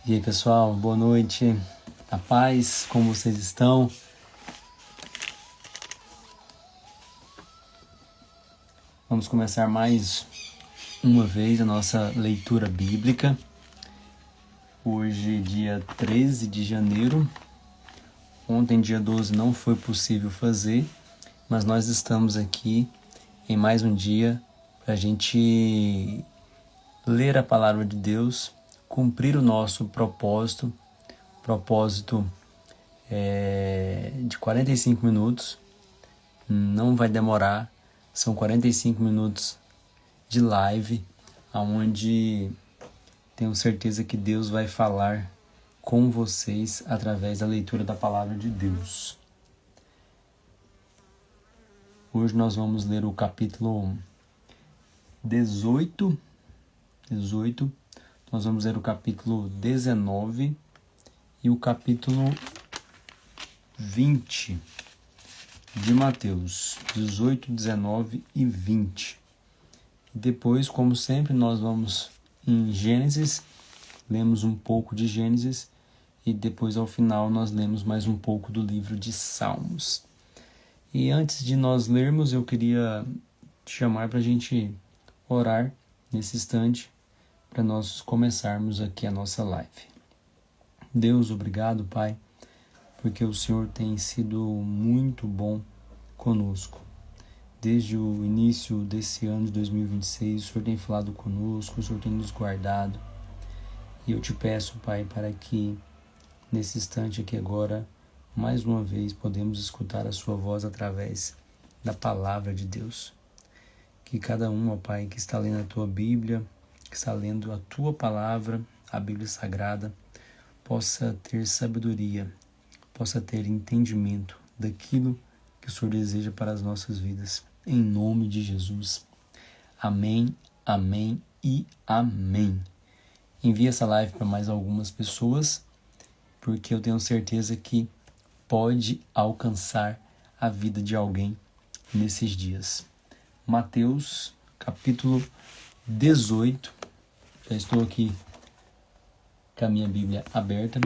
E aí, pessoal, boa noite, a paz, como vocês estão? Vamos começar mais uma vez a nossa leitura bíblica. Hoje, dia 13 de janeiro. Ontem, dia 12, não foi possível fazer, mas nós estamos aqui em mais um dia para a gente ler a palavra de Deus, cumprir o nosso propósito de 45 minutos, não vai demorar, são 45 minutos de live, onde tenho certeza que Deus vai falar com vocês através da leitura da palavra de Deus. Hoje nós vamos ler o capítulo 18, nós vamos ler o capítulo 19 e o capítulo 20 de Mateus, 18, 19 e 20. E depois, como sempre, nós vamos em Gênesis, lemos um pouco de Gênesis e depois ao final nós lemos mais um pouco do livro de Salmos. E antes de nós lermos, eu queria te chamar para a gente orar nesse instante, para nós começarmos aqui a nossa live. Deus, obrigado, Pai, porque o Senhor tem sido muito bom conosco. Desde o início desse ano de 2026, o Senhor tem falado conosco, o Senhor tem nos guardado. E eu te peço, Pai, para que nesse instante aqui agora, mais uma vez, podemos escutar a sua voz através da palavra de Deus. Que cada um, ó Pai, que está lendo a tua Bíblia, que está lendo a tua palavra, a Bíblia Sagrada, possa ter sabedoria, possa ter entendimento daquilo que o Senhor deseja para as nossas vidas. Em nome de Jesus. Amém, amém e amém. Envie essa live para mais algumas pessoas, porque eu tenho certeza que pode alcançar a vida de alguém nesses dias. Mateus, capítulo 18. Já estou aqui com a minha Bíblia aberta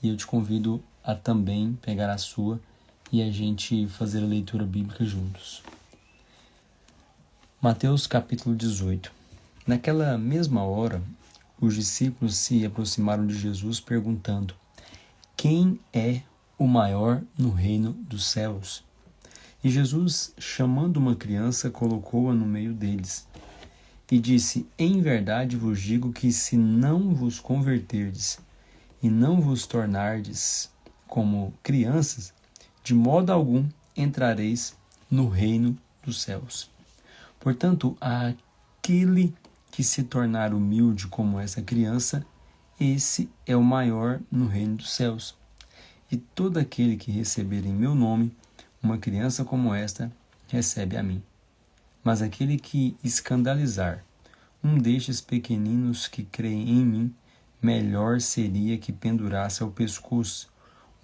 e eu te convido a também pegar a sua e a gente fazer a leitura bíblica juntos. Mateus, capítulo 18. Naquela mesma hora, os discípulos se aproximaram de Jesus perguntando: quem é o maior no reino dos céus? E Jesus, chamando uma criança, colocou-a no meio deles e disse: em verdade vos digo que se não vos converterdes e não vos tornardes como crianças, de modo algum entrareis no reino dos céus. Portanto, aquele que se tornar humilde como essa criança, esse é o maior no reino dos céus. E todo aquele que receber em meu nome uma criança como esta, recebe a mim. Mas aquele que escandalizar um destes pequeninos que creem em mim, melhor seria que pendurasse ao pescoço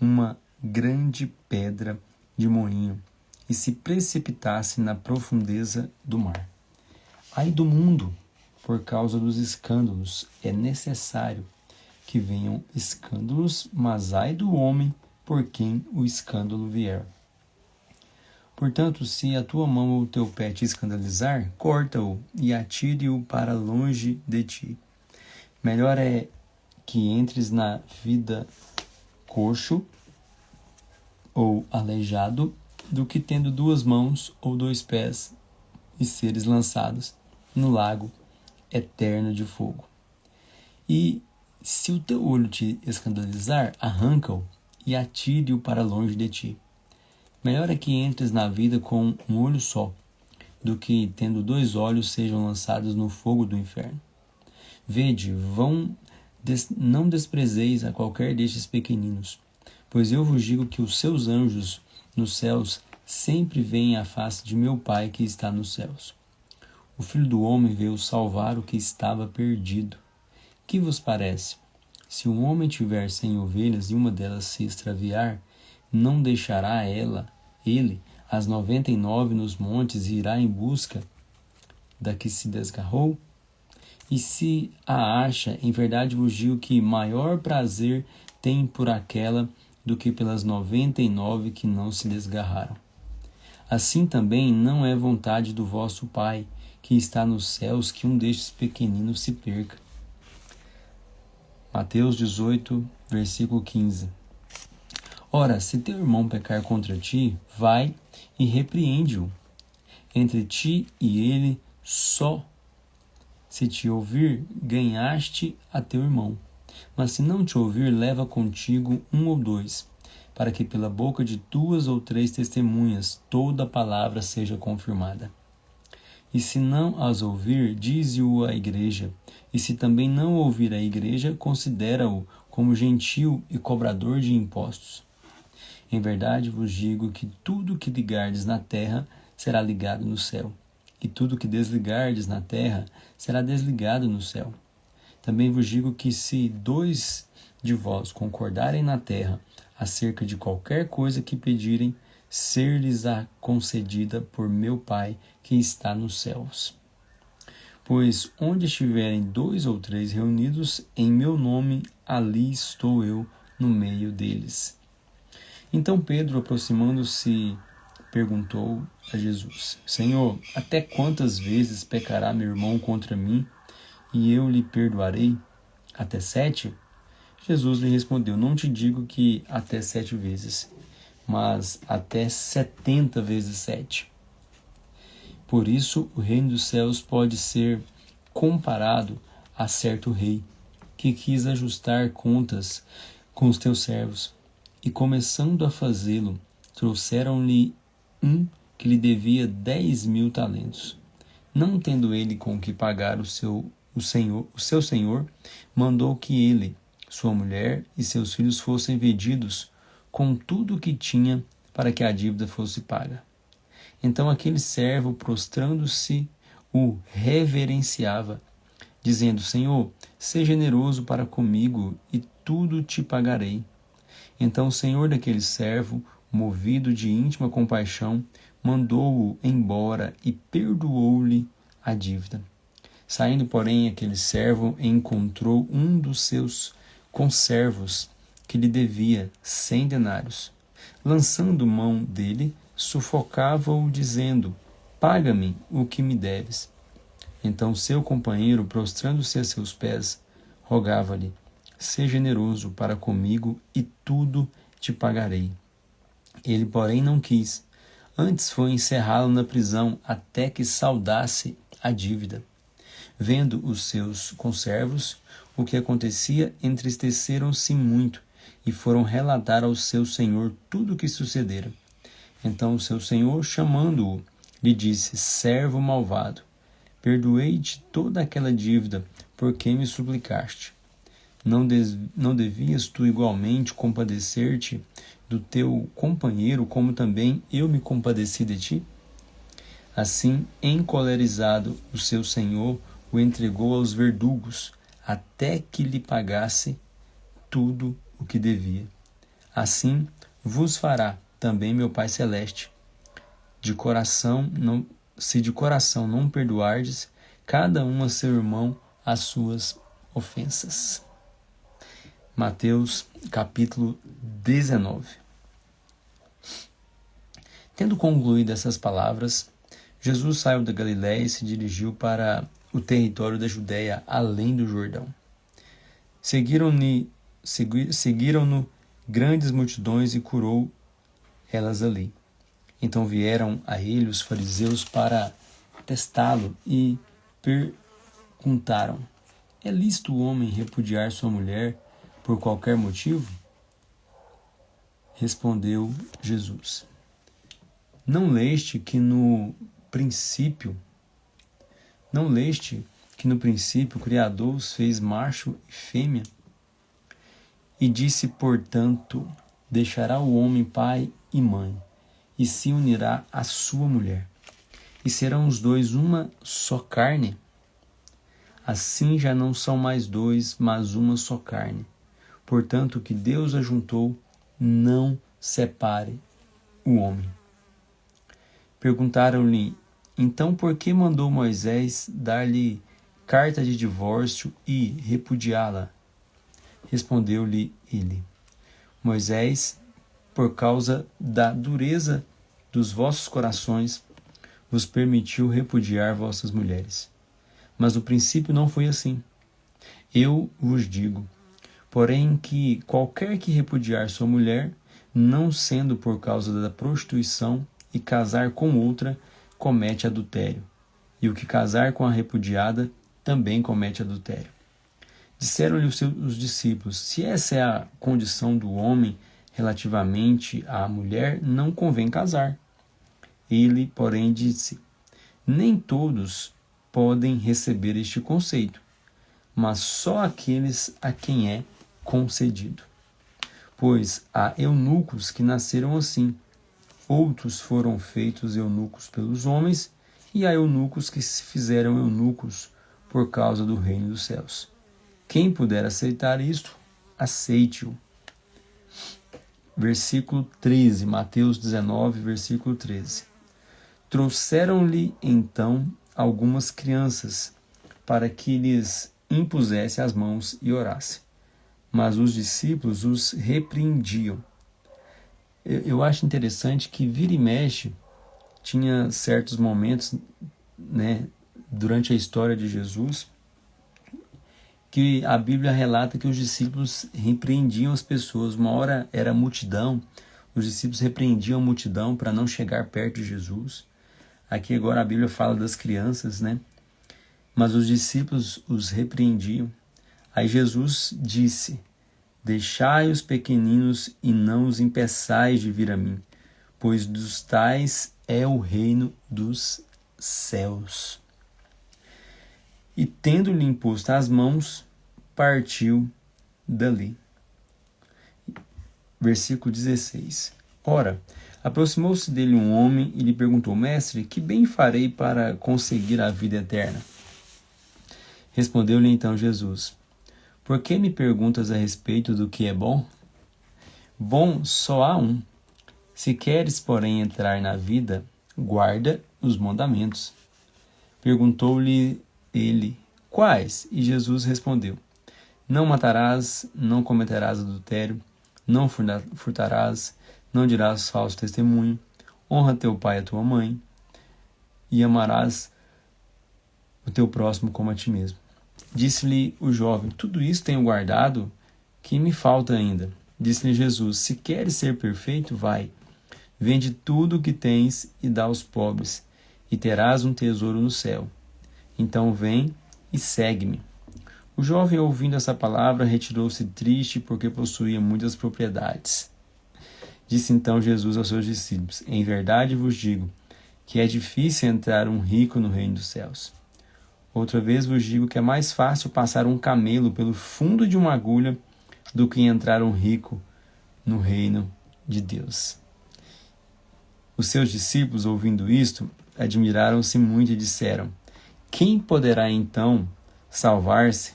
uma grande pedra de moinho e se precipitasse na profundeza do mar. Ai do mundo, por causa dos escândalos, é necessário que venham escândalos, mas ai do homem por quem o escândalo vier. Portanto, se a tua mão ou o teu pé te escandalizar, corta-o e atire-o para longe de ti. Melhor é que entres na vida coxo ou aleijado, do que tendo 2 mãos ou 2 pés e seres lançados no lago eterno de fogo. E se o teu olho te escandalizar, arranca-o e atire-o para longe de ti. Melhor é que entres na vida com um olho só, do que, tendo 2 olhos, sejam lançados no fogo do inferno. Vede, não desprezeis a qualquer destes pequeninos, pois eu vos digo que os seus anjos nos céus sempre veem a face de meu Pai que está nos céus. O Filho do Homem veio salvar o que estava perdido. Que vos parece? Se um homem tiver 100 ovelhas e uma delas se extraviar, não deixará ele as 99 nos montes e irá em busca da que se desgarrou? E se a acha, em verdade vos digo que maior prazer tem por aquela do que pelas 99 que não se desgarraram. Assim também não é vontade do vosso Pai, que está nos céus, que um destes pequeninos se perca. Mateus 18, versículo 15. Ora, se teu irmão pecar contra ti, vai e repreende-o. Entre ti e ele só. Se te ouvir, ganhaste a teu irmão. Mas se não te ouvir, leva contigo um ou dois, para que pela boca de 2 ou 3 testemunhas toda a palavra seja confirmada. E se não as ouvir, dize-o à igreja. E se também não ouvir a igreja, considera-o como gentil e cobrador de impostos. Em verdade vos digo que tudo que ligardes na terra será ligado no céu, e tudo que desligardes na terra será desligado no céu. Também vos digo que se 2 de vós concordarem na terra acerca de qualquer coisa que pedirem, ser-lhes-á concedida por meu Pai que está nos céus. Pois onde estiverem 2 ou 3 reunidos em meu nome, ali estou eu no meio deles. Então Pedro, aproximando-se, perguntou a Jesus: Senhor, até quantas vezes pecará meu irmão contra mim e eu lhe perdoarei? Até 7? Jesus lhe respondeu: Não te digo que até 7 vezes, mas até 70 vezes 7. Por isso, o reino dos céus pode ser comparado a certo rei que quis ajustar contas com os teus servos. E começando a fazê-lo, trouxeram-lhe um que lhe devia 10.000 talentos. Não tendo ele com que pagar o seu senhor, mandou que ele, sua mulher e seus filhos fossem vendidos com tudo o que tinha para que a dívida fosse paga. Então aquele servo, prostrando-se, o reverenciava, dizendo: Senhor, seja generoso para comigo e tudo te pagarei. Então o senhor daquele servo, movido de íntima compaixão, mandou-o embora e perdoou-lhe a dívida. Saindo, porém, aquele servo encontrou um dos seus conservos que lhe devia 100 denários. Lançando mão dele, sufocava-o, dizendo: Paga-me o que me deves. Então seu companheiro, prostrando-se a seus pés, rogava-lhe: Seja generoso para comigo e tudo te pagarei. Ele, porém, não quis. Antes foi encerrá-lo na prisão até que saldasse a dívida. Vendo os seus conservos o que acontecia, entristeceram-se muito e foram relatar ao seu senhor tudo o que sucedera. Então o seu senhor, chamando-o, lhe disse: Servo malvado, perdoei-te toda aquela dívida, porque me suplicaste. Não devias tu igualmente compadecer-te do teu companheiro, como também eu me compadeci de ti? Assim, encolerizado, o seu senhor o entregou aos verdugos, até que lhe pagasse tudo o que devia. Assim vos fará também meu Pai Celeste. Se de coração não perdoardes, cada um a seu irmão as suas ofensas. Mateus capítulo 19. Tendo concluído essas palavras, Jesus saiu da Galiléia e se dirigiu para o território da Judéia, além do Jordão. Seguiram-no grandes multidões e curou elas ali. Então vieram a ele os fariseus para testá-lo e perguntaram: É lícito o homem repudiar sua mulher por qualquer motivo? Respondeu Jesus: Não leste que no princípio o Criador os fez macho e fêmea? E disse, portanto, deixará o homem pai e mãe, e se unirá à sua mulher, e serão os dois uma só carne? Assim já não são mais dois, mas uma só carne. Portanto, o que Deus ajuntou, não separe o homem. Perguntaram-lhe: Então por que mandou Moisés dar-lhe carta de divórcio e repudiá-la? Respondeu-lhe ele: Moisés, por causa da dureza dos vossos corações, vos permitiu repudiar vossas mulheres. Mas o princípio não foi assim. Eu vos digo, porém, que qualquer que repudiar sua mulher, não sendo por causa da prostituição, e casar com outra, comete adultério. E o que casar com a repudiada, também comete adultério. Disseram-lhe os discípulos: se essa é a condição do homem relativamente à mulher, não convém casar. Ele, porém, disse: nem todos podem receber este conceito, mas só aqueles a quem é concedido. Pois há eunucos que nasceram assim, outros foram feitos eunucos pelos homens, e há eunucos que se fizeram eunucos por causa do reino dos céus. Quem puder aceitar isto, aceite-o. Versículo 13, Mateus 19, versículo 13. Trouxeram-lhe então algumas crianças, para que lhes impusesse as mãos e orasse. Mas os discípulos os repreendiam. Eu acho interessante que vira e mexe, tinha certos momentos, durante a história de Jesus, que a Bíblia relata que os discípulos repreendiam as pessoas. Uma hora era a multidão, os discípulos repreendiam a multidão para não chegar perto de Jesus. Aqui agora a Bíblia fala das crianças, Mas os discípulos os repreendiam. Aí Jesus disse: deixai os pequeninos e não os impeçais de vir a mim, pois dos tais é o reino dos céus. E tendo-lhe imposto as mãos, partiu dali. Versículo 16. Ora, aproximou-se dele um homem e lhe perguntou: Mestre, que bem farei para conseguir a vida eterna? Respondeu-lhe então Jesus: Por que me perguntas a respeito do que é bom? Bom só há um. Se queres, porém, entrar na vida, guarda os mandamentos. Perguntou-lhe ele: Quais? E Jesus respondeu: Não matarás, não cometerás adultério, não furtarás, não dirás falso testemunho, honra teu pai e a tua mãe, e amarás o teu próximo como a ti mesmo. Disse-lhe o jovem: Tudo isso tenho guardado, que me falta ainda? Disse-lhe Jesus: Se queres ser perfeito, vai, vende tudo o que tens e dá aos pobres, e terás um tesouro no céu. Então vem e segue-me. O jovem, ouvindo essa palavra, retirou-se triste, porque possuía muitas propriedades. Disse então Jesus aos seus discípulos: Em verdade vos digo que é difícil entrar um rico no reino dos céus. Outra vez vos digo que é mais fácil passar um camelo pelo fundo de uma agulha do que entrar um rico no reino de Deus. Os seus discípulos, ouvindo isto, admiraram-se muito e disseram: Quem poderá então salvar-se?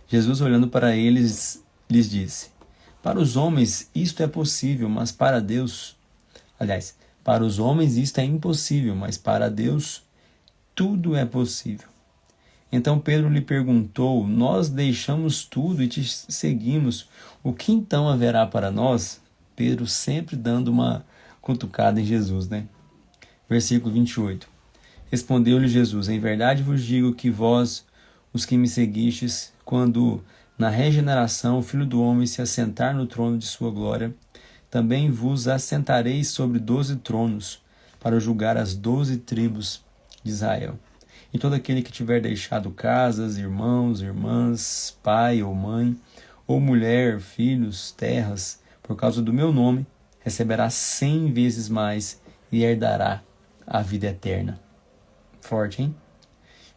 Jesus, olhando para eles, lhes disse: Para os homens isto é possível, mas para Deus... para os homens isto é impossível, mas para Deus tudo é possível. Então Pedro lhe perguntou: Nós deixamos tudo e te seguimos. O que então haverá para nós? Pedro sempre dando uma cutucada em Jesus, Versículo 28. Respondeu-lhe Jesus: Em verdade vos digo que vós, os que me seguistes, quando na regeneração o Filho do Homem se assentar no trono de sua glória, também vos assentareis sobre 12 tronos, para julgar as 12 tribos de Israel. E todo aquele que tiver deixado casas, irmãos, irmãs, pai ou mãe, ou mulher, filhos, terras, por causa do meu nome, receberá 100 vezes mais e herdará a vida eterna. Forte, hein?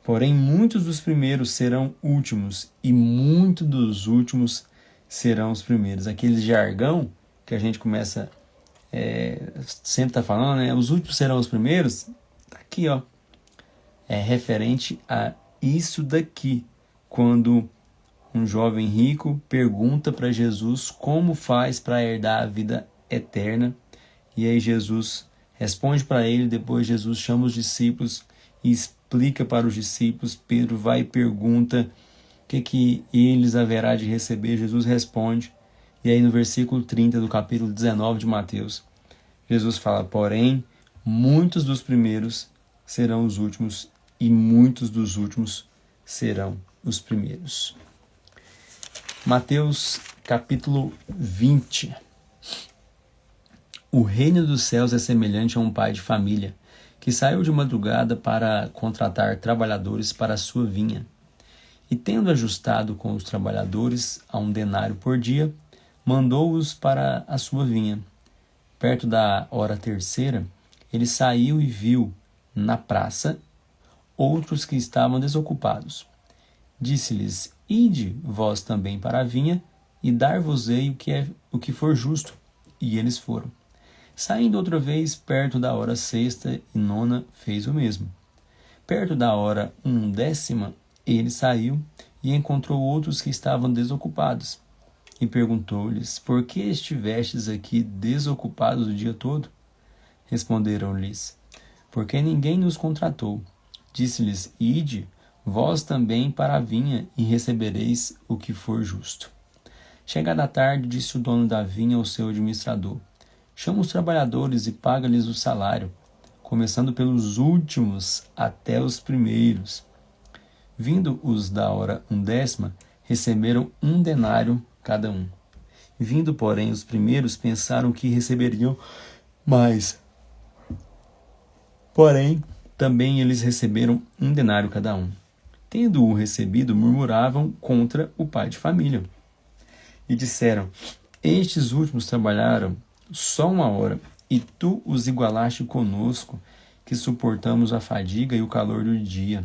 Porém, muitos dos primeiros serão últimos, e muitos dos últimos serão os primeiros. Aquele jargão que a gente começa sempre está falando, os últimos serão os primeiros. Aqui, é referente a isso daqui, quando um jovem rico pergunta para Jesus como faz para herdar a vida eterna, e aí Jesus responde para ele. Depois Jesus chama os discípulos e explica para os discípulos. Pedro vai e pergunta o que eles haverá de receber. Jesus responde. E aí no versículo 30 do capítulo 19 de Mateus, Jesus fala: porém, muitos dos primeiros serão os últimos e muitos dos últimos serão os primeiros. Mateus capítulo 20. O reino dos céus é semelhante a um pai de família que saiu de madrugada para contratar trabalhadores para a sua vinha. E tendo ajustado com os trabalhadores a 1 denário por dia, mandou-os para a sua vinha. Perto da hora terceira, ele saiu e viu, na praça, outros que estavam desocupados. Disse-lhes: ide vós também para a vinha, e dar-vos-ei o que for justo. E eles foram. Saindo outra vez, perto da hora sexta e nona, fez o mesmo. Perto da hora 1ª, ele saiu e encontrou outros que estavam desocupados. E perguntou-lhes: por que estivestes aqui desocupados o dia todo? Responderam-lhes: porque ninguém nos contratou. Disse-lhes: ide vós também para a vinha, e recebereis o que for justo. Chegada a tarde, disse o dono da vinha ao seu administrador: chama os trabalhadores e paga-lhes o salário, começando pelos últimos até os primeiros. Vindo os da hora 1ª, receberam 1 denário cada um. Vindo, porém, os primeiros, pensaram que receberiam mais. Porém, também eles receberam 1 denário cada um. Tendo-o recebido, murmuravam contra o pai de família. E disseram: estes últimos trabalharam só 1 hora, e tu os igualaste conosco, que suportamos a fadiga e o calor do dia.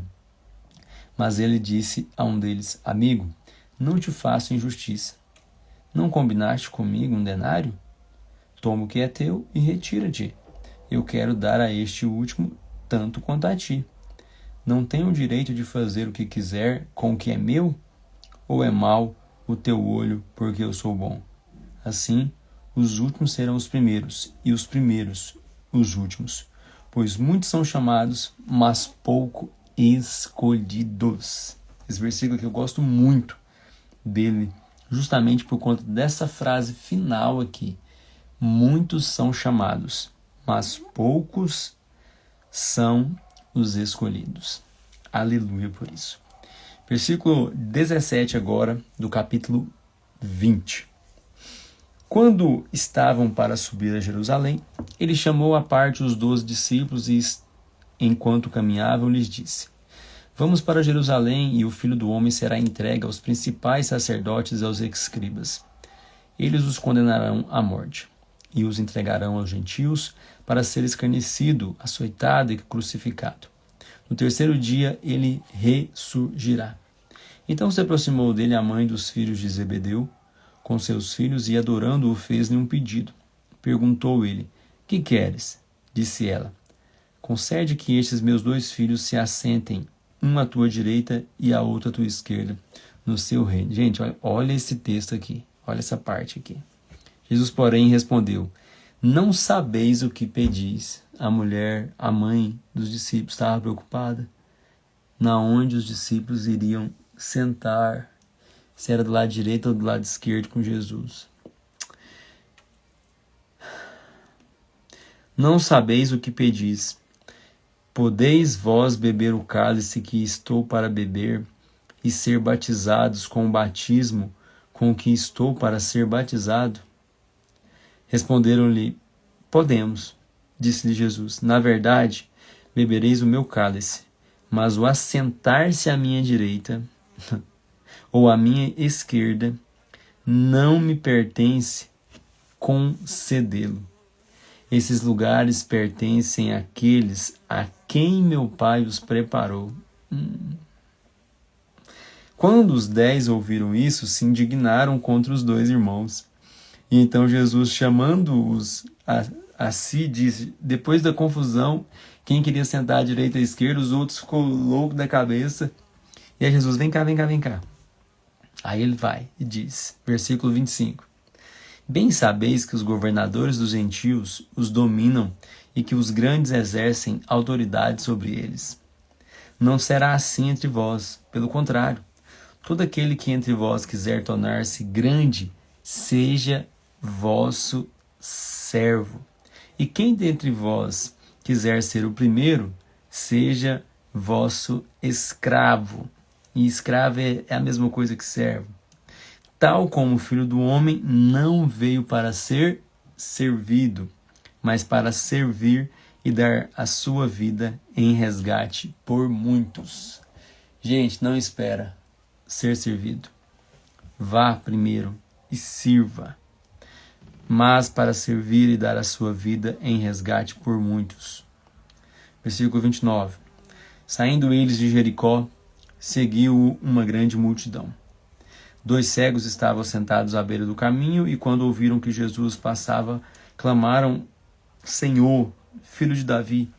Mas ele disse a um deles: amigo, não te faço injustiça. Não combinaste comigo 1 denário? Toma o que é teu e retira-te. Eu quero dar a este último tanto quanto a ti. Não tenho o direito de fazer o que quiser com o que é meu? Ou é mau o teu olho, porque eu sou bom? Assim, os últimos serão os primeiros, e os primeiros os últimos. Pois muitos são chamados, mas pouco escolhidos. Esse versículo aqui eu gosto muito dele, justamente por conta dessa frase final aqui. Muitos são chamados, mas poucos são os escolhidos. Aleluia por isso. Versículo 17 agora, do capítulo 20. Quando estavam para subir a Jerusalém, ele chamou à parte os 12 discípulos e, enquanto caminhavam, lhes disse: vamos para Jerusalém, e o Filho do Homem será entregue aos principais sacerdotes e aos escribas. Eles os condenarão à morte, e os entregarão aos gentios para ser escarnecido, açoitado e crucificado. No terceiro dia ele ressurgirá. Então se aproximou dele a mãe dos filhos de Zebedeu, com seus filhos, e adorando-o fez-lhe um pedido. Perguntou ele: que queres? Disse ela: concede que estes meus 2 filhos se assentem, um à tua direita e a outro à tua esquerda, no seu reino. Gente, olha esse texto aqui, olha essa parte aqui. Jesus, porém, respondeu: não sabeis o que pedis. A mulher, a mãe dos discípulos, estava preocupada na onde os discípulos iriam sentar, se era do lado direito ou do lado esquerdo com Jesus. Não sabeis o que pedis. Podeis vós beber o cálice que estou para beber e ser batizados com o batismo com que estou para ser batizado? Responderam-lhe: podemos. Disse-lhe Jesus: na verdade, bebereis o meu cálice, mas o assentar-se à minha direita ou à minha esquerda não me pertence concedê-lo. Esses lugares pertencem àqueles a quem meu Pai os preparou. Quando os 10 ouviram isso, se indignaram contra os 2 irmãos. E então Jesus, chamando-os a si, disse: depois da confusão, quem queria sentar à direita e à esquerda, os outros ficou louco da cabeça. E aí Jesus: vem cá, vem cá, vem cá. Aí ele vai e diz, versículo 25: bem sabeis que os governadores dos gentios os dominam e que os grandes exercem autoridade sobre eles. Não será assim entre vós. Pelo contrário, todo aquele que entre vós quiser tornar-se grande, seja vosso servo. E quem dentre vós quiser ser o primeiro, seja vosso escravo. E escravo é a mesma coisa que servo. Tal como o Filho do Homem não veio para ser servido, mas para servir e dar a sua vida em resgate por muitos. Gente, não espera ser servido. Vá primeiro e sirva, mas para servir e dar a sua vida em resgate por muitos. Versículo 29. Saindo eles de Jericó, seguiu uma grande multidão. 2 cegos estavam sentados à beira do caminho e quando ouviram que Jesus passava, clamaram: Senhor, Filho de Davi,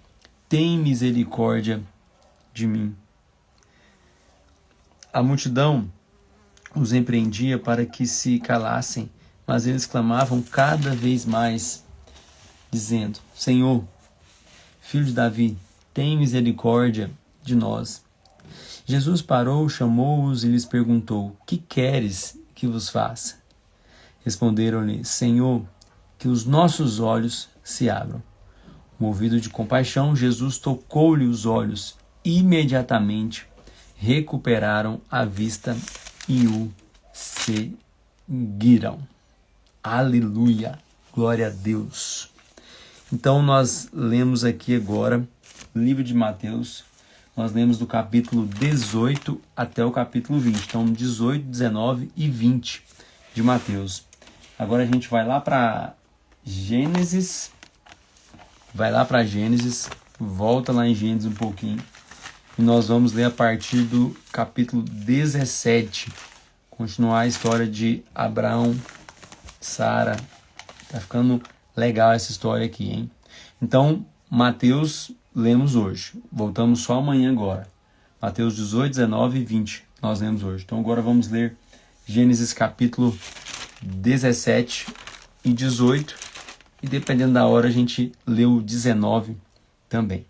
tem misericórdia de mim. A multidão os empreendia para que se calassem, mas eles clamavam cada vez mais, dizendo: Senhor, Filho de Davi, tem misericórdia de nós. Jesus parou, chamou-os e lhes perguntou: Que queres que vos faça? Responderam-lhe: Senhor, que os nossos olhos se abram. Movido de compaixão, Jesus tocou-lhe os olhos. Imediatamente recuperaram a vista e o seguiram. Aleluia! Glória a Deus! Então nós lemos aqui agora o livro de Mateus. Nós lemos do capítulo 18 até o capítulo 20. Então 18, 19 e 20 de Mateus. Agora a gente vai lá para Gênesis. Volta lá em Gênesis um pouquinho. E nós vamos ler a partir do capítulo 17. Continuar a história de Abraão, Sara. Tá ficando legal essa história aqui, hein? Então, Mateus lemos hoje. Voltamos só amanhã agora. Mateus 18, 19 e 20 nós lemos hoje. Então agora vamos ler Gênesis capítulo 17 e 18. E dependendo da hora a gente lê o 19 também.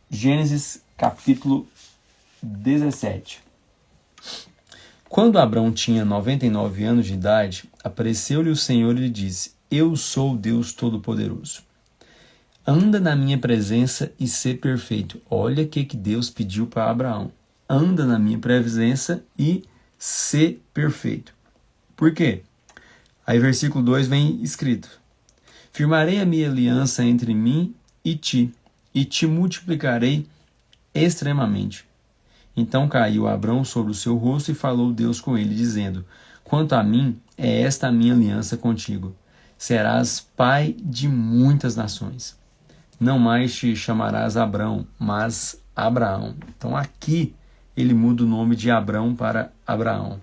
Gênesis capítulo 17. Quando Abrão tinha 99 anos de idade, apareceu-lhe o Senhor e lhe disse: Eu sou o Deus Todo-Poderoso. Anda na minha presença e sê perfeito. Olha o que Deus pediu para Abraão. Anda na minha presença e sê perfeito. Por quê? Aí versículo 2 vem escrito: Firmarei a minha aliança entre mim e te multiplicarei extremamente. Então caiu Abrão sobre o seu rosto e falou Deus com ele, dizendo: Quanto a mim, é esta a minha aliança contigo. Serás pai de muitas nações. Não mais te chamarás Abrão, mas Abraão. Então aqui ele muda o nome de Abrão para Abraão.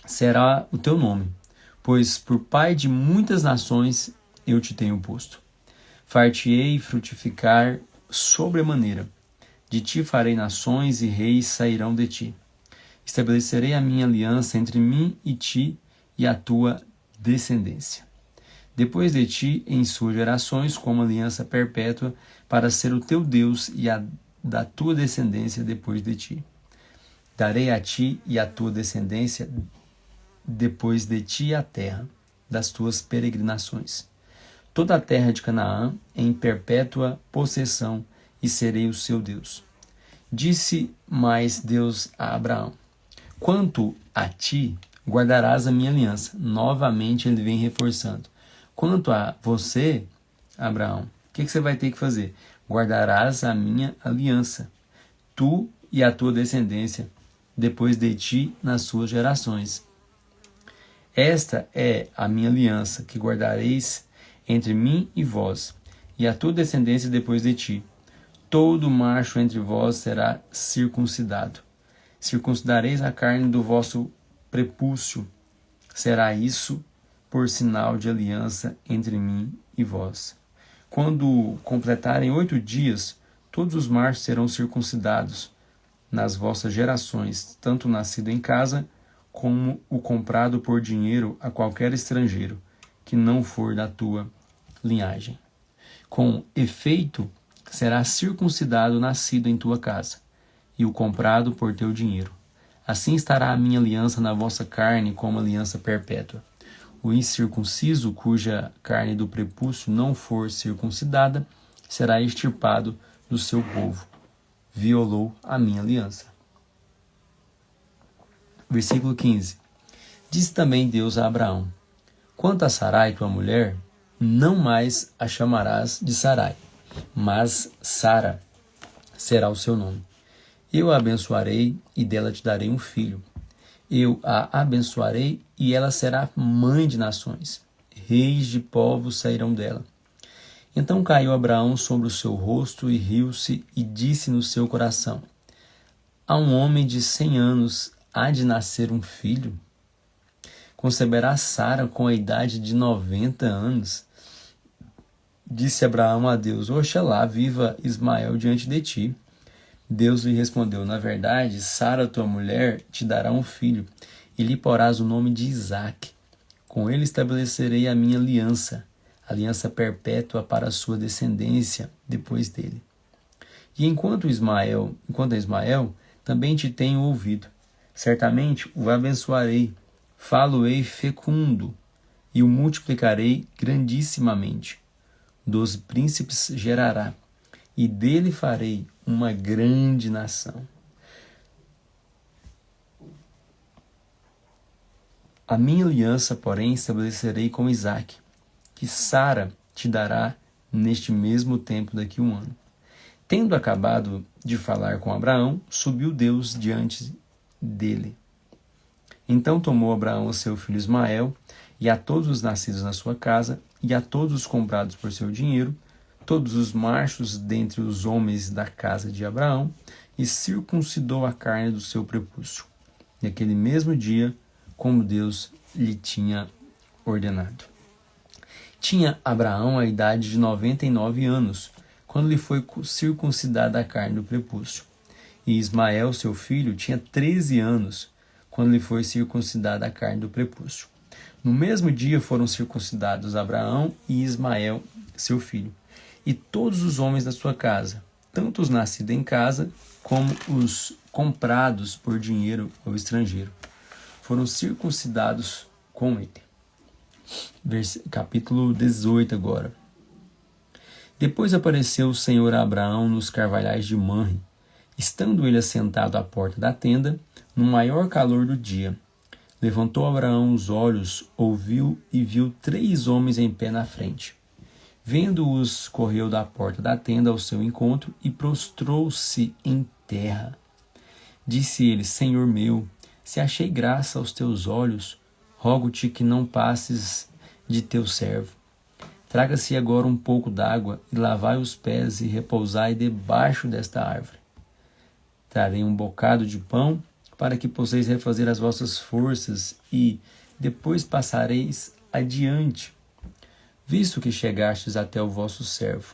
Será o teu nome, pois por pai de muitas nações eu te tenho posto. Far-te-ei frutificar sobremaneira. De ti farei nações e reis sairão de ti. Estabelecerei a minha aliança entre mim e ti e a tua descendência. Depois de ti, em suas gerações, como aliança perpétua, para ser o teu Deus e a da tua descendência depois de ti. Darei a ti e a tua descendência depois de ti a terra das tuas peregrinações. Toda a terra de Canaã em perpétua possessão, e serei o seu Deus. Disse mais Deus a Abraão: Quanto a ti, guardarás a minha aliança. Novamente ele vem reforçando. Quanto a você, Abraão, o que você vai ter que fazer? Guardarás a minha aliança, tu e a tua descendência, depois de ti nas suas gerações. Esta é a minha aliança que guardareis entre mim e vós, e a tua descendência depois de ti. Todo macho entre vós será circuncidado. Circuncidareis a carne do vosso prepúcio. Será isso por sinal de aliança entre mim e vós. Quando completarem 8 dias, todos os machos serão circuncidados nas vossas gerações, tanto o nascido em casa, como o comprado por dinheiro a qualquer estrangeiro, que não for da tua linhagem. Com efeito, será circuncidado o nascido em tua casa, e o comprado por teu dinheiro. Assim estará a minha aliança na vossa carne como aliança perpétua. O incircunciso, cuja carne do prepúcio não for circuncidada, será extirpado do seu povo. Violou a minha aliança. Versículo 15. Disse também Deus a Abraão: quanto a Sarai, tua mulher, não mais a chamarás de Sarai, mas Sara será o seu nome. Eu a abençoarei e dela te darei um filho. Eu a abençoarei e ela será mãe de nações. Reis de povos sairão dela. Então caiu Abraão sobre o seu rosto e riu-se e disse no seu coração: a um homem de 100 anos há de nascer um filho? Conceberá Sara com a idade de 90 anos? Disse Abraão a Deus: oxalá viva Ismael diante de ti. Deus lhe respondeu: na verdade, Sara, tua mulher, te dará um filho, e lhe porás o nome de Isaque. Com ele estabelecerei a minha aliança, aliança perpétua para a sua descendência depois dele. E enquanto a Ismael, também te tenho ouvido. Certamente o abençoarei, falo-ei fecundo, e o multiplicarei grandissimamente. 12 príncipes gerará, e dele farei uma grande nação. A minha aliança, porém, estabelecerei com Isaque, que Sara te dará neste mesmo tempo daqui a um ano. Tendo acabado de falar com Abraão, subiu Deus diante dele. Então tomou Abraão o seu filho Ismael, e a todos os nascidos na sua casa, e a todos os comprados por seu dinheiro, todos os machos dentre os homens da casa de Abraão, e circuncidou a carne do seu prepúcio. Naquele mesmo dia, como Deus lhe tinha ordenado. Tinha Abraão a idade de 99 anos, quando lhe foi circuncidada a carne do prepúcio. E Ismael, seu filho, tinha 13 anos, quando lhe foi circuncidada a carne do prepúcio. No mesmo dia foram circuncidados Abraão e Ismael, seu filho, e todos os homens da sua casa, tanto os nascidos em casa, como os comprados por dinheiro ao estrangeiro, foram circuncidados com ele. Capítulo 18 agora. Depois apareceu o Senhor a Abraão nos carvalhais de Manre, estando ele assentado à porta da tenda, no maior calor do dia. Levantou Abraão os olhos, ouviu e viu 3 homens em pé na frente. Vendo-os, correu da porta da tenda ao seu encontro e prostrou-se em terra. Disse ele: Senhor meu, se achei graça aos teus olhos, rogo-te que não passes de teu servo. Traga-se agora um pouco d'água e lavai os pés e repousai debaixo desta árvore. Trarei um bocado de pão para que possais refazer as vossas forças e depois passareis adiante, visto que chegastes até o vosso servo.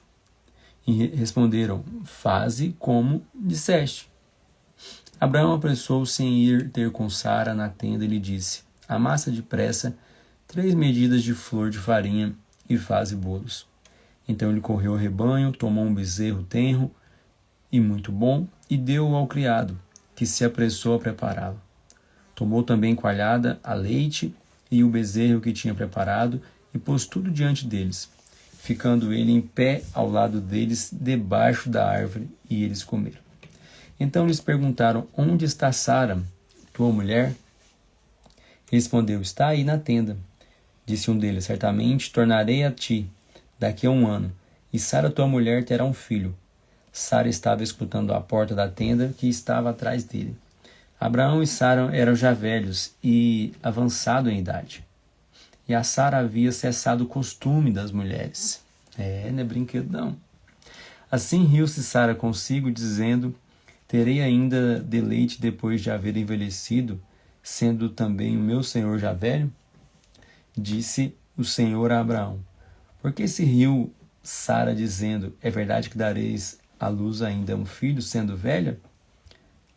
E responderam: faze como disseste. Abraão apressou-se em ir ter com Sara na tenda e lhe disse: amassa depressa 3 medidas de flor de farinha e faze bolos. Então ele correu ao rebanho, tomou um bezerro tenro e muito bom e deu-o ao criado, que se apressou a prepará-lo. Tomou também coalhada a leite e o bezerro que tinha preparado e pôs tudo diante deles, ficando ele em pé ao lado deles debaixo da árvore, e eles comeram. Então lhes perguntaram: onde está Sara, tua mulher? Respondeu: está aí na tenda. Disse um deles: certamente tornarei a ti daqui a um ano, e Sara tua mulher terá um filho. Sara estava escutando à porta da tenda que estava atrás dele. Abraão e Sara eram já velhos e avançado em idade. E a Sara havia cessado o costume das mulheres. Não é brinquedo não. Assim riu-se Sara consigo, dizendo: terei ainda deleite depois de haver envelhecido, sendo também o meu senhor já velho? Disse o Senhor a Abraão: por que se riu Sara, dizendo: é verdade que dareis à luz ainda um filho, sendo velha?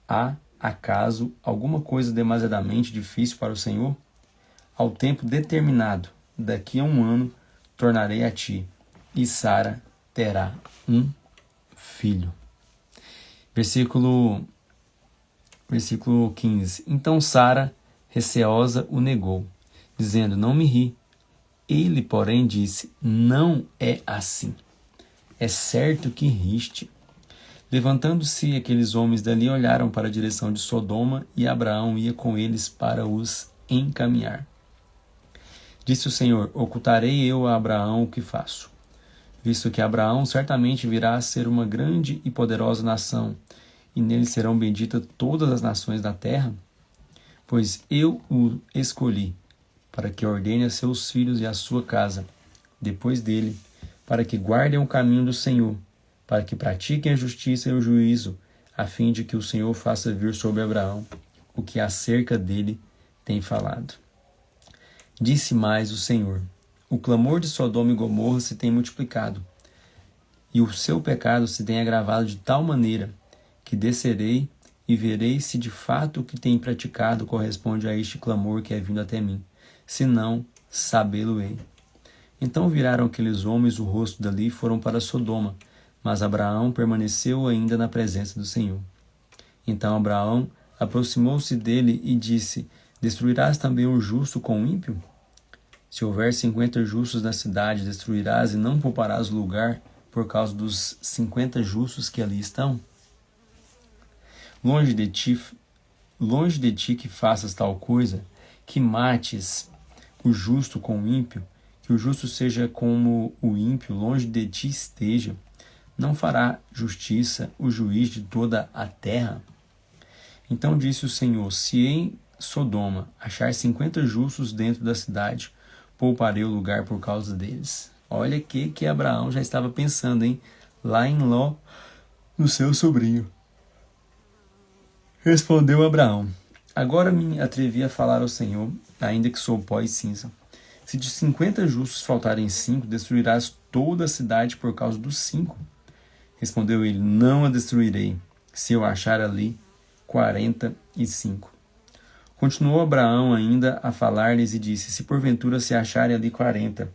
Há, acaso, alguma coisa demasiadamente difícil para o Senhor? Ao tempo determinado, daqui a um ano, tornarei a ti, e Sara terá um filho. Versículo 15. Então Sara, receosa, o negou, dizendo: não me ri. Ele, porém, disse: não é assim. É certo que riste. Levantando-se, aqueles homens dali olharam para a direção de Sodoma, e Abraão ia com eles para os encaminhar. Disse o Senhor: ocultarei eu a Abraão o que faço, visto que Abraão certamente virá a ser uma grande e poderosa nação, e nele serão benditas todas as nações da terra? Pois eu o escolhi, para que ordene a seus filhos e a sua casa, depois dele, para que guardem o caminho do Senhor, para que pratiquem a justiça e o juízo, a fim de que o Senhor faça vir sobre Abraão o que acerca dele tem falado. Disse mais o Senhor: o clamor de Sodoma e Gomorra se tem multiplicado, e o seu pecado se tem agravado de tal maneira, que descerei e verei se de fato o que tem praticado corresponde a este clamor que é vindo até mim. Se não, sabê-lo-ei. Então viraram aqueles homens o rosto dali e foram para Sodoma, mas Abraão permaneceu ainda na presença do Senhor. Então Abraão aproximou-se dele e disse: destruirás também o justo com o ímpio? Se houver 50 justos na cidade, destruirás e não pouparás o lugar por causa dos 50 justos que ali estão? Longe de ti que faças tal coisa, que mates o justo com o ímpio, que o justo seja como o ímpio, longe de ti esteja. Não fará justiça o juiz de toda a terra? Então disse o Senhor: se em Sodoma achar 50 justos dentro da cidade, pouparei o lugar por causa deles. Olha que Abraão já estava pensando, hein? Lá em Ló, no seu sobrinho. Respondeu Abraão: agora me atrevi a falar ao Senhor, ainda que sou pó e cinza. Se de 50 justos faltarem 5, destruirás toda a cidade por causa dos 5. Respondeu ele: não a destruirei, se eu achar ali 45. Continuou Abraão ainda a falar-lhes e disse: se porventura se acharem ali 40.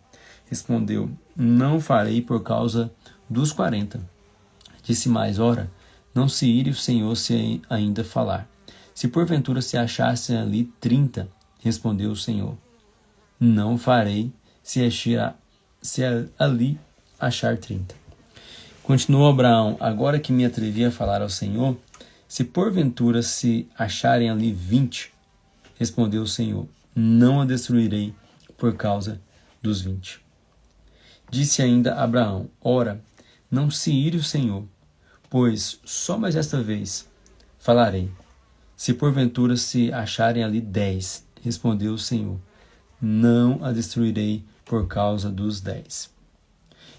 Respondeu: não farei por causa dos 40. Disse mais: ora, não se ire o Senhor se ainda falar. Se porventura se achassem ali 30, respondeu o Senhor: não farei se ali achar 30. Continuou Abraão: agora que me atrevi a falar ao Senhor, se porventura se acharem ali 20, respondeu o Senhor: não a destruirei por causa dos 20. Disse ainda Abraão: ora, não se ire o Senhor, pois só mais esta vez falarei. Se porventura se acharem ali 10, respondeu o Senhor: não a destruirei por causa dos 10.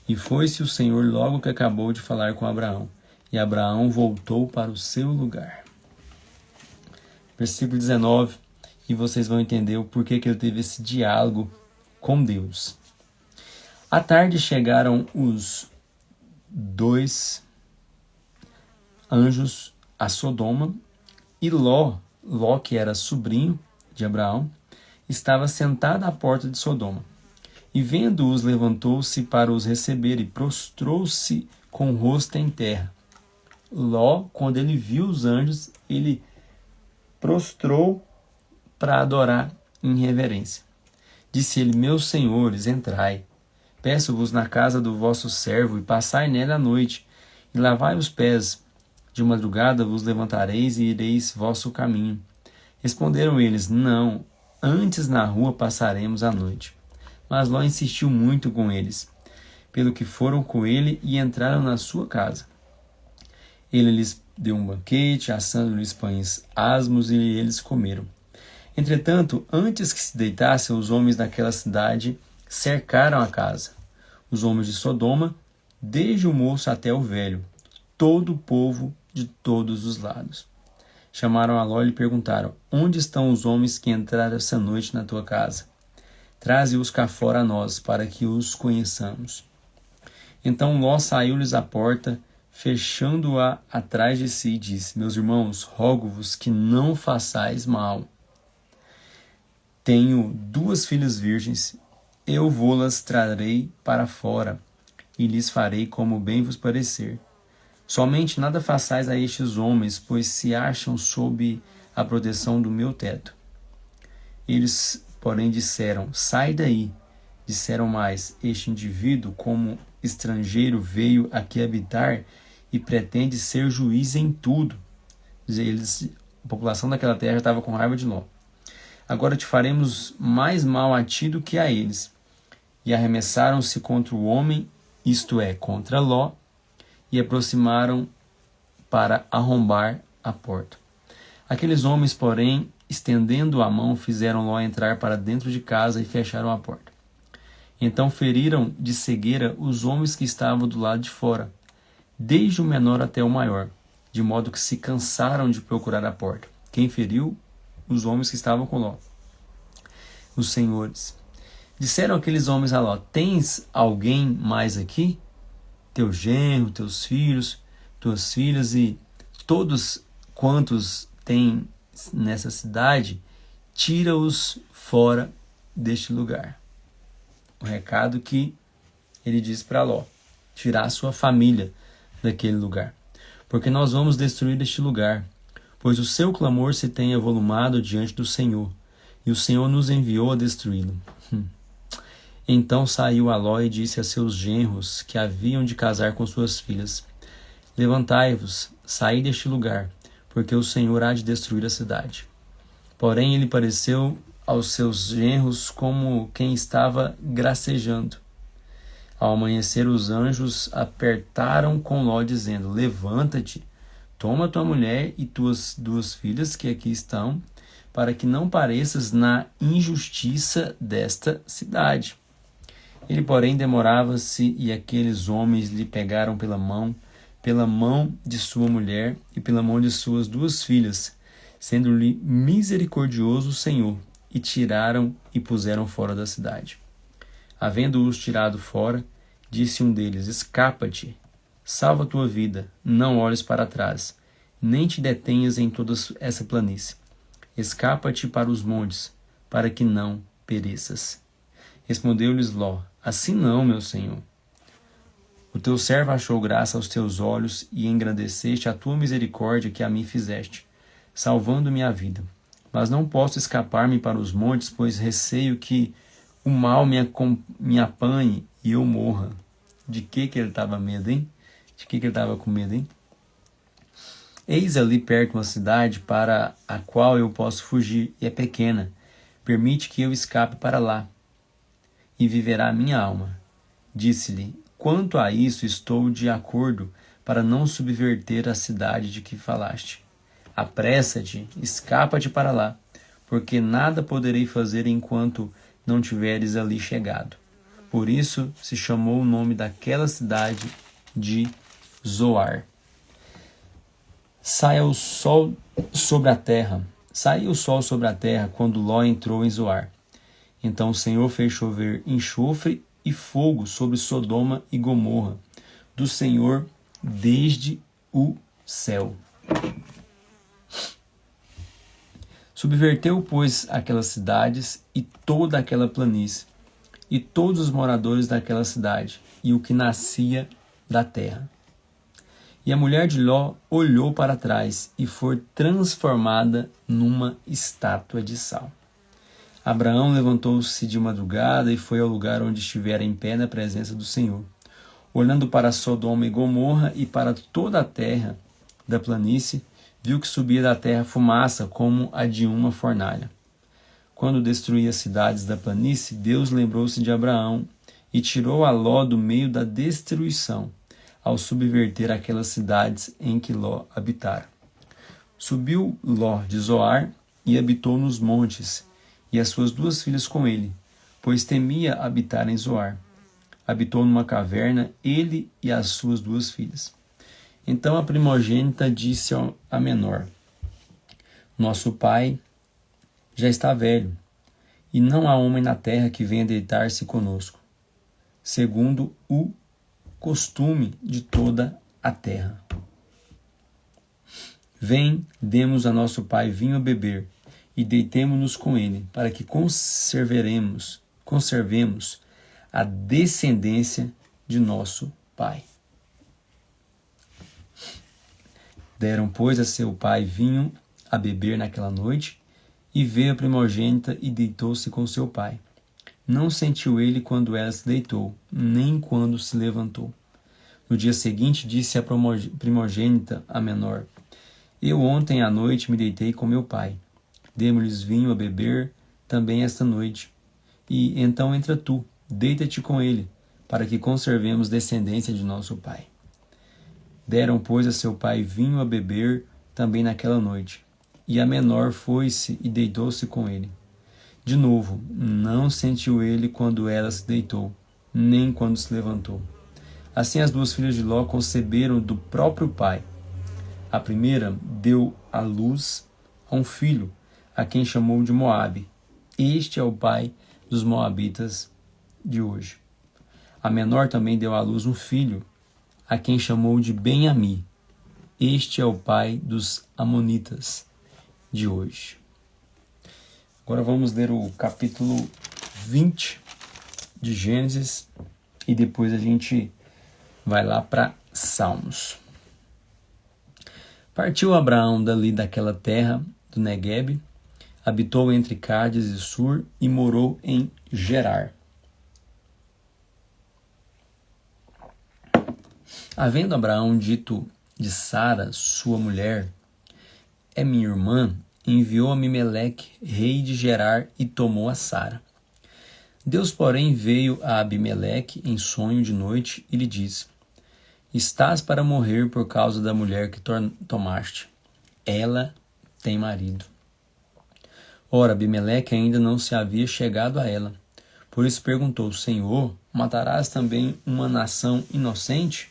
E foi-se o Senhor logo que acabou de falar com Abraão, e Abraão voltou para o seu lugar. Versículo 19, e vocês vão entender o porquê que ele teve esse diálogo com Deus. À tarde chegaram os 2 anjos a Sodoma, e Ló, que era sobrinho de Abraão, estava sentado à porta de Sodoma. E vendo-os, levantou-se para os receber e prostrou-se com o rosto em terra. Ló, quando ele viu os anjos, ele prostrou para adorar em reverência. Disse ele: meus senhores, entrai. Peço-vos na casa do vosso servo, e passai nela a noite, e lavai os pés. De madrugada vos levantareis e ireis vosso caminho. Responderam eles: não, antes na rua passaremos a noite. Mas Ló insistiu muito com eles, pelo que foram com ele e entraram na sua casa. Ele lhes deu um banquete, assando-lhes pães asmos, e eles comeram. Entretanto, antes que se deitassem, os homens daquela cidade cercaram a casa. Os homens de Sodoma, desde o moço até o velho, todo o povo de todos os lados. Chamaram a Ló e lhe perguntaram: onde estão os homens que entraram essa noite na tua casa? Traze-os cá fora a nós, para que os conheçamos. Então Ló saiu-lhes à porta, fechando-a atrás de si, e disse: meus irmãos, rogo-vos que não façais mal. Tenho 2 filhas virgens, eu vô-las trarei para fora, e lhes farei como bem vos parecer. Somente nada façais a estes homens, pois se acham sob a proteção do meu teto. Eles, porém, disseram: sai daí. Disseram mais: este indivíduo, como estrangeiro, veio aqui habitar e pretende ser juiz em tudo. A população daquela terra já estava com raiva de Ló. Agora te faremos mais mal a ti do que a eles. E arremessaram-se contra o homem, isto é, contra Ló, e aproximaram para arrombar a porta. Aqueles homens, porém, estendendo a mão, fizeram Ló entrar para dentro de casa e fecharam a porta. Então feriram de cegueira os homens que estavam do lado de fora, desde o menor até o maior, de modo que se cansaram de procurar a porta. Quem feriu? Os homens que estavam com Ló, os senhores. Disseram aqueles homens a Ló: tens alguém mais aqui? Teu genro, teus filhos, tuas filhas e todos quantos têm nessa cidade, tira-os fora deste lugar. O recado que ele diz para Ló: tirar a sua família daquele lugar, porque nós vamos destruir este lugar, pois o seu clamor se tem avolumado diante do Senhor, e o Senhor nos enviou a destruí-lo. Então saiu Ló e disse a seus genros que haviam de casar com suas filhas: levantai-vos, saí deste lugar, porque o Senhor há de destruir a cidade. Porém ele pareceu aos seus genros como quem estava gracejando. Ao amanhecer, os anjos apertaram com Ló, dizendo: levanta-te, toma tua mulher e tuas 2 filhas que aqui estão, para que não pareças na injustiça desta cidade. Ele, porém, demorava-se, e aqueles homens lhe pegaram pela mão de sua mulher e pela mão de suas 2 filhas, sendo-lhe misericordioso o Senhor, e tiraram e puseram fora da cidade. Havendo-os tirado fora, disse um deles: escapa-te, salva tua vida, não olhes para trás, nem te detenhas em toda essa planície. Escapa-te para os montes, para que não pereças. Respondeu-lhes Ló: assim não, meu senhor. O teu servo achou graça aos teus olhos, e engrandeceste a tua misericórdia que a mim fizeste, salvando-me a vida. Mas não posso escapar-me para os montes, pois receio que o mal me apanhe e eu morra. De que ele estava medo, hein? De que ele estava com medo, hein? Eis ali perto uma cidade para a qual eu posso fugir, e é pequena. Permite que eu escape para lá, e viverá a minha alma. Disse-lhe: quanto a isso, estou de acordo para não subverter a cidade de que falaste. Apressa-te, escapa-te para lá, porque nada poderei fazer enquanto não tiveres ali chegado. Por isso se chamou o nome daquela cidade de Zoar. Saiu o sol sobre a terra quando Ló entrou em Zoar. Então o Senhor fez chover enxofre e fogo sobre Sodoma e Gomorra, do Senhor desde o céu. Subverteu, pois, aquelas cidades e toda aquela planície, e todos os moradores daquela cidade, e o que nascia da terra. E a mulher de Ló olhou para trás e foi transformada numa estátua de sal. Abraão levantou-se de madrugada e foi ao lugar onde estivera em pé na presença do Senhor. Olhando para Sodoma e Gomorra e para toda a terra da planície, viu que subia da terra fumaça como a de uma fornalha. Quando destruía as cidades da planície, Deus lembrou-se de Abraão e tirou a Ló do meio da destruição, ao subverter aquelas cidades em que Ló habitara. Subiu Ló de Zoar e habitou nos montes, e as suas 2 filhas com ele, pois temia habitar em Zoar. Habitou numa caverna, ele e as suas 2 filhas. Então a primogênita disse à menor: nosso pai já está velho, e não há homem na terra que venha deitar-se conosco, segundo o costume de toda a terra. Vem, demos a nosso pai vinho a beber, e deitemo-nos com ele, para que conservemos a descendência de nosso pai. Deram, pois, a seu pai vinho a beber naquela noite, e veio a primogênita e deitou-se com seu pai. Não sentiu ele quando ela se deitou, nem quando se levantou. No dia seguinte disse a primogênita, a menor: Eu ontem à noite me deitei com meu pai. Demos-lhes vinho a beber também esta noite. E então entra tu, deita-te com ele, para que conservemos descendência de nosso pai. Deram, pois, a seu pai vinho a beber também naquela noite. E a menor foi-se e deitou-se com ele. De novo, não sentiu ele quando ela se deitou, nem quando se levantou. Assim as duas filhas de Ló conceberam do próprio pai. A primeira deu à luz a um filho, a quem chamou de Moabe. Este é o pai dos moabitas de hoje. A menor também deu à luz um filho, a quem chamou de Ben-Ami. Este é o pai dos amonitas de hoje. Agora vamos ler o capítulo 20 de Gênesis e depois a gente vai lá para Salmos. Partiu Abraão dali daquela terra do Neguebe, habitou entre Cádiz e Sur e morou em Gerar. Havendo Abraão dito de Sara, sua mulher, é minha irmã, enviou Abimeleque, rei de Gerar, e tomou a Sara. Deus, porém, veio a Abimeleque em sonho de noite e lhe disse: Estás para morrer por causa da mulher que tomaste. Ela tem marido. Ora, Abimeleque ainda não se havia chegado a ela. Por isso perguntou: Senhor, matarás também uma nação inocente?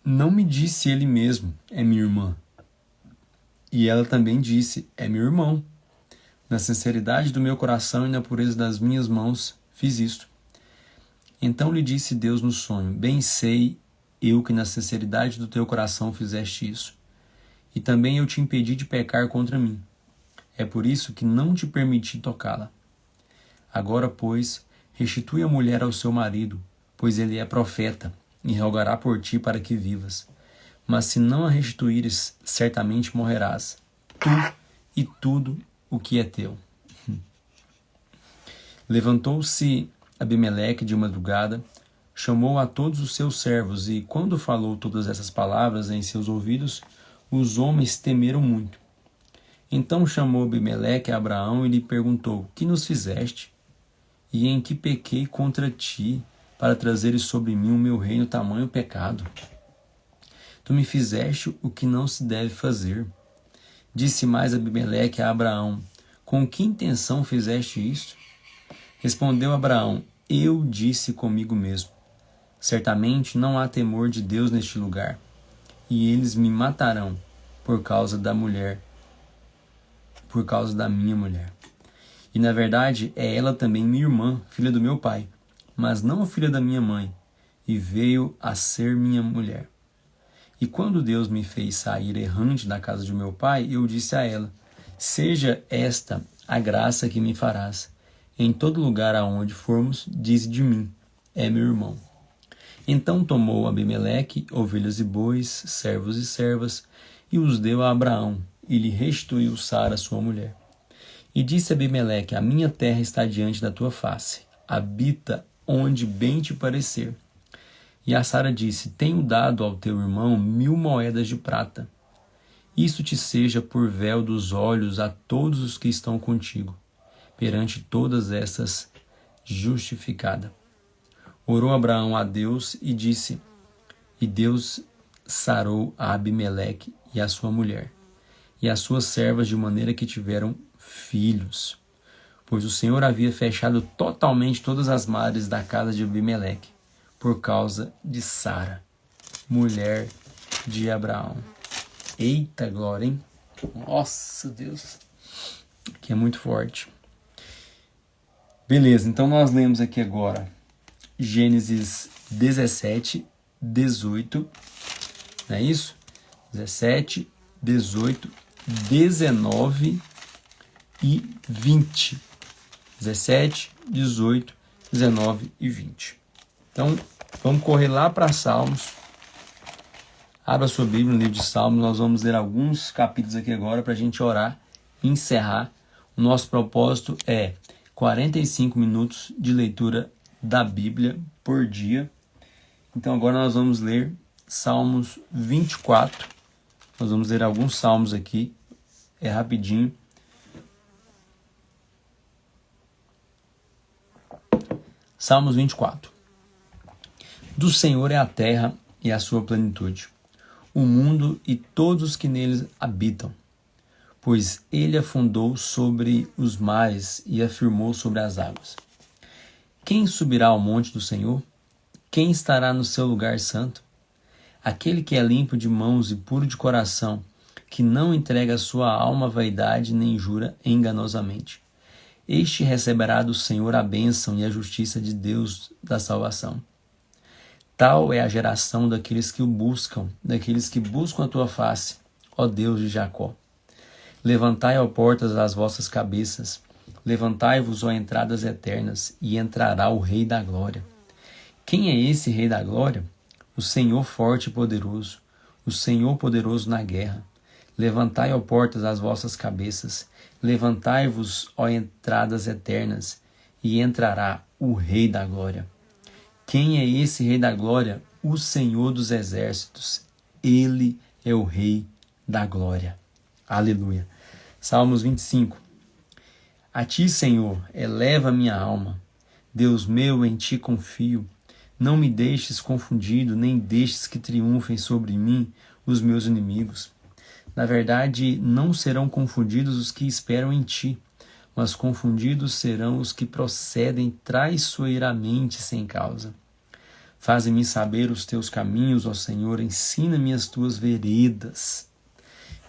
Não me disse ele mesmo: é minha irmã. E ela também disse: é meu irmão. Na sinceridade do meu coração e na pureza das minhas mãos fiz isto. Então lhe disse Deus no sonho: Bem sei eu que na sinceridade do teu coração fizeste isso. E também eu te impedi de pecar contra mim. É por isso que não te permiti tocá-la. Agora, pois, restitui a mulher ao seu marido, pois ele é profeta, e rogará por ti para que vivas. Mas se não a restituíres, certamente morrerás, tu e tudo o que é teu. Levantou-se Abimeleque de madrugada, chamou a todos os seus servos, e quando falou todas essas palavras em seus ouvidos, os homens temeram muito. Então chamou Abimeleque a Abraão e lhe perguntou: Que nos fizeste? E em que pequei contra ti, para trazeres sobre mim o meu reino tamanho pecado? Tu me fizeste o que não se deve fazer. Disse mais Abimeleque a Abraão: Com que intenção fizeste isto? Respondeu Abraão: Eu disse comigo mesmo: Certamente não há temor de Deus neste lugar, e eles me matarão por causa da mulher, por causa da minha mulher. E na verdade é ela também minha irmã, filha do meu pai, mas não filha da minha mãe, e veio a ser minha mulher. E quando Deus me fez sair errante da casa de meu pai, eu disse a ela: Seja esta a graça que me farás. Em todo lugar aonde formos, dize de mim: é meu irmão. Então tomou Abimeleque ovelhas e bois, servos e servas, e os deu a Abraão, e lhe restituiu Sara, sua mulher. E disse Abimeleque: A minha terra está diante da tua face. Habita onde bem te parecer. E a Sara disse: Tenho dado ao teu irmão 1000 moedas de prata. Isso te seja por véu dos olhos a todos os que estão contigo, perante todas essas justificada. Orou Abraão a Deus e disse: E Deus sarou a Abimeleque e a sua mulher, e as suas servas, de maneira que tiveram filhos. Pois o Senhor havia fechado totalmente todas as madres da casa de Abimeleque, por causa de Sara, mulher de Abraão. Eita glória, hein? Nossa, Deus, que é muito forte. Beleza, então nós lemos aqui agora Gênesis 17, 18, não é isso? 17, 18, 19 e 20. 17, 18, 19 e 20. Então, vamos correr lá para Salmos. Abra sua Bíblia no livro de Salmos, nós vamos ler alguns capítulos aqui agora para a gente orar e encerrar. O nosso propósito é 45 minutos de leitura da Bíblia por dia. Então agora nós vamos ler Salmos 24. Nós vamos ler alguns salmos aqui, é rapidinho. Salmos 24. Do Senhor é a terra e a sua plenitude, o mundo e todos os que neles habitam. Pois ele afundou sobre os mares e afirmou sobre as águas. Quem subirá ao monte do Senhor? Quem estará no seu lugar santo? Aquele que é limpo de mãos e puro de coração, que não entrega a sua alma à vaidade nem jura enganosamente. Este receberá do Senhor a bênção e a justiça de Deus da salvação. Tal é a geração daqueles que o buscam, daqueles que buscam a tua face, ó Deus de Jacó. Levantai, ó portas, as vossas cabeças, levantai-vos, ó entradas eternas, e entrará o Rei da Glória. Quem é esse Rei da Glória? O Senhor forte e poderoso, o Senhor poderoso na guerra. Levantai, ó portas, as vossas cabeças, levantai-vos, ó entradas eternas, e entrará o Rei da Glória. Quem é esse Rei da Glória? O Senhor dos Exércitos. Ele é o Rei da Glória. Aleluia. Salmos 25. A ti, Senhor, eleva minha alma. Deus meu, em ti confio. Não me deixes confundido, nem deixes que triunfem sobre mim os meus inimigos. Na verdade, não serão confundidos os que esperam em ti, mas confundidos serão os que procedem traiçoeiramente sem causa. Faze-me saber os teus caminhos, ó Senhor, ensina-me as tuas veredas.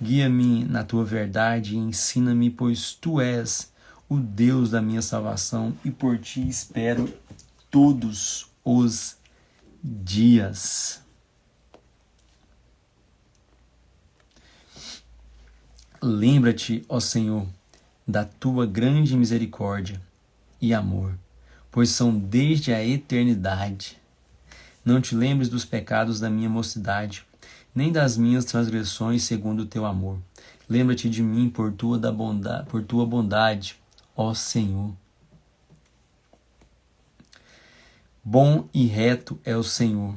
Guia-me na tua verdade e ensina-me, pois tu és o Deus da minha salvação e por ti espero todos os dias. Lembra-te, ó Senhor, da tua grande misericórdia e amor, pois são desde a eternidade. Não te lembres dos pecados da minha mocidade, nem das minhas transgressões segundo o teu amor. Lembra-te de mim por tua bondade, ó Senhor. Bom e reto é o Senhor,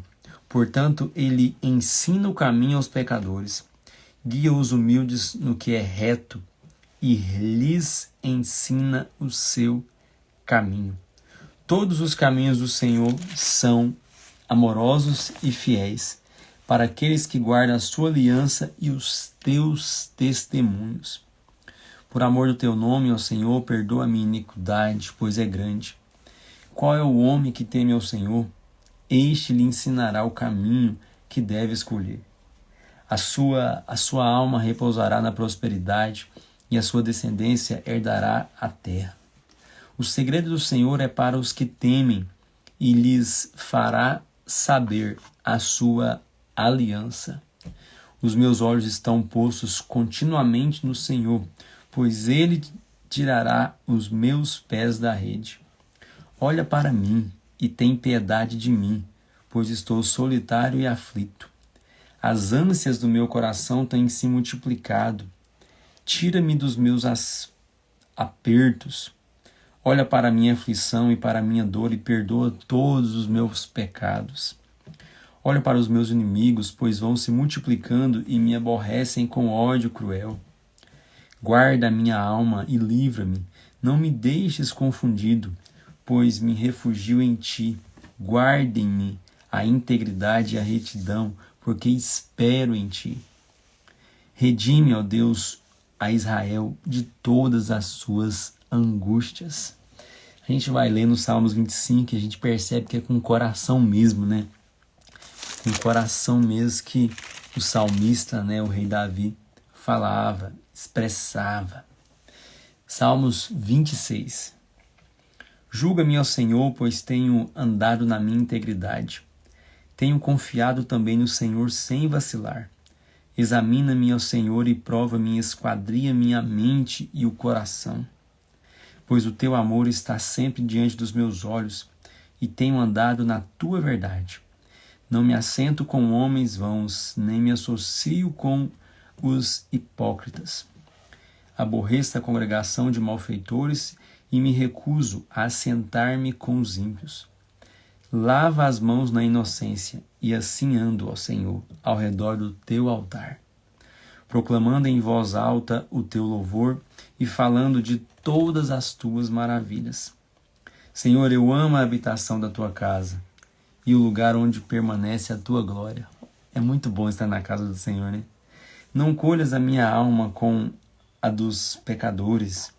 portanto ele ensina o caminho aos pecadores. Guia os humildes no que é reto e lhes ensina o seu caminho. Todos os caminhos do Senhor são amorosos e fiéis para aqueles que guardam a sua aliança e os teus testemunhos. Por amor do teu nome, ó Senhor, perdoa a minha iniquidade, pois é grande. Qual é o homem que teme ao Senhor? Este lhe ensinará o caminho que deve escolher. A sua alma repousará na prosperidade e a sua descendência herdará a terra. O segredo do Senhor é para os que temem e lhes fará saber a sua aliança. Os meus olhos estão postos continuamente no Senhor, pois ele tirará os meus pés da rede. Olha para mim e tem piedade de mim, pois estou solitário e aflito. As ânsias do meu coração têm se multiplicado. Tira-me dos meus apertos. Olha para a minha aflição e para a minha dor e perdoa todos os meus pecados. Olha para os meus inimigos, pois vão se multiplicando e me aborrecem com ódio cruel. Guarda a minha alma e livra-me. Não me deixes confundido, pois me refugio em ti. Guarde-me a integridade e a retidão, porque espero em ti. Redime, ó Deus, a Israel de todas as suas angústias. A gente vai ler no Salmos 25 e a gente percebe que é com o coração mesmo, né? Com o coração mesmo que o salmista, né, o rei Davi, falava, expressava. Salmos 26. Julga-me, ó Senhor, pois tenho andado na minha integridade. Tenho confiado também no Senhor sem vacilar. Examina-me, ó Senhor, e prova-me, esquadria minha mente e o coração. Pois o teu amor está sempre diante dos meus olhos, e tenho andado na tua verdade. Não me assento com homens vãos, nem me associo com os hipócritas. Aborreço a congregação de malfeitores e me recuso a assentar-me com os ímpios. Lava as mãos na inocência, e assim ando, ó Senhor, ao redor do teu altar, proclamando em voz alta o teu louvor e falando de todas as tuas maravilhas. Senhor, eu amo a habitação da tua casa e o lugar onde permanece a tua glória. É muito bom estar na casa do Senhor, né? Não colhas a minha alma com a dos pecadores,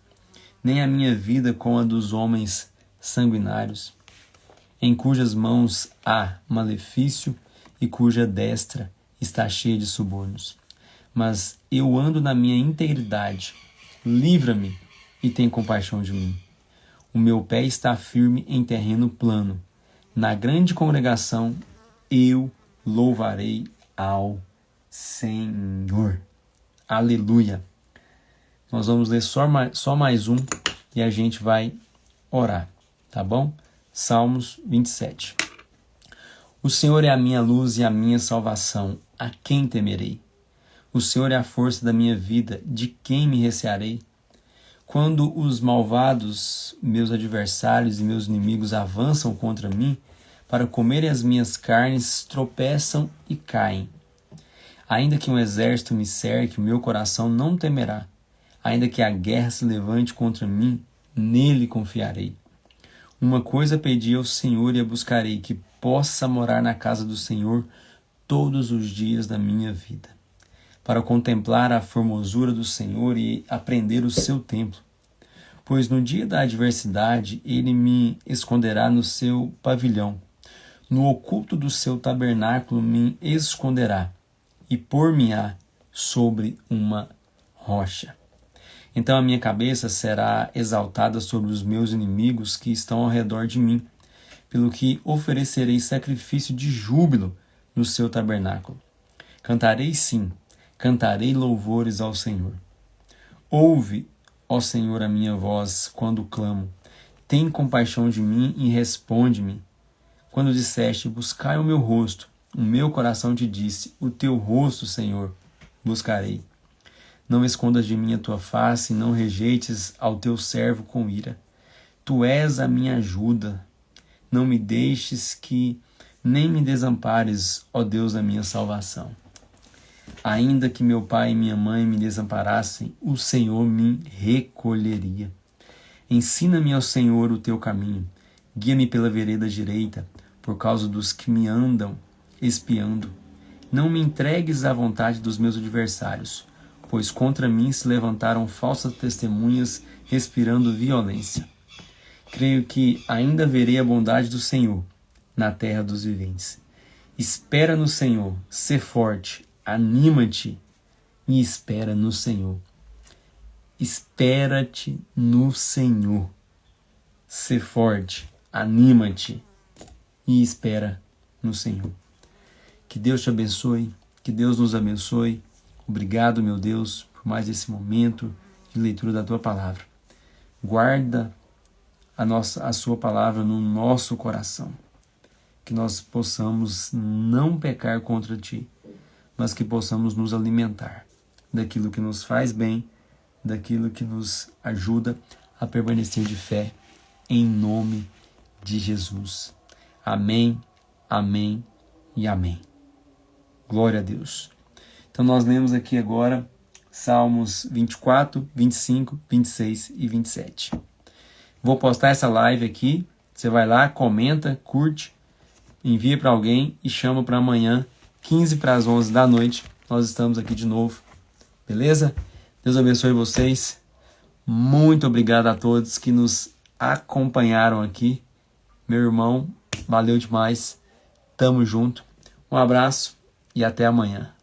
nem a minha vida com a dos homens sanguinários, em cujas mãos há malefício e cuja destra está cheia de subornos. Mas eu ando na minha integridade. Livra-me e tem compaixão de mim. O meu pé está firme em terreno plano. Na grande congregação eu louvarei ao Senhor. Aleluia! Nós vamos ler só mais um e a gente vai orar, tá bom? Salmos 27. O Senhor é a minha luz e a minha salvação. A quem temerei? O Senhor é a força da minha vida. De quem me recearei? Quando os malvados, meus adversários e meus inimigos avançam contra mim, para comerem as minhas carnes, tropeçam e caem. Ainda que um exército me cerque, o meu coração não temerá. Ainda que a guerra se levante contra mim, nele confiarei. Uma coisa pedi ao Senhor e a buscarei, que possa morar na casa do Senhor todos os dias da minha vida, para contemplar a formosura do Senhor e aprender o seu templo. Pois no dia da adversidade ele me esconderá no seu pavilhão, no oculto do seu tabernáculo me esconderá, e pôr-me-á sobre uma rocha. Então a minha cabeça será exaltada sobre os meus inimigos que estão ao redor de mim, pelo que oferecerei sacrifício de júbilo no seu tabernáculo. Cantarei sim, cantarei louvores ao Senhor. Ouve, ó Senhor, a minha voz quando clamo. Tem compaixão de mim e responde-me. Quando disseste, buscai o meu rosto, o meu coração te disse, o teu rosto, Senhor, buscarei. Não escondas de mim a tua face, não rejeites ao teu servo com ira. Tu és a minha ajuda. Não me deixes que nem me desampares, ó Deus da minha salvação. Ainda que meu pai e minha mãe me desamparassem, o Senhor me recolheria. Ensina-me, ó Senhor, o teu caminho. Guia-me pela vereda direita, por causa dos que me andam espiando. Não me entregues à vontade dos meus adversários, pois contra mim se levantaram falsas testemunhas, respirando violência. Creio que ainda verei a bondade do Senhor na terra dos viventes. Espera no Senhor, sê forte, anima-te e espera no Senhor. Espera-te no Senhor. Sê forte, anima-te e espera no Senhor. Que Deus te abençoe, que Deus nos abençoe. Obrigado, meu Deus, por mais esse momento de leitura da tua palavra. Guarda a sua palavra no nosso coração. Que nós possamos não pecar contra ti, mas que possamos nos alimentar daquilo que nos faz bem, daquilo que nos ajuda a permanecer de fé, em nome de Jesus. Amém, amém e amém. Glória a Deus. Então nós lemos aqui agora Salmos 24, 25, 26 e 27. Vou postar essa live aqui, você vai lá, comenta, curte, envia para alguém e chama para amanhã, 15 para as 11 da noite, nós estamos aqui de novo, beleza? Deus abençoe vocês, muito obrigado a todos que nos acompanharam aqui, meu irmão, valeu demais, tamo junto, um abraço e até amanhã.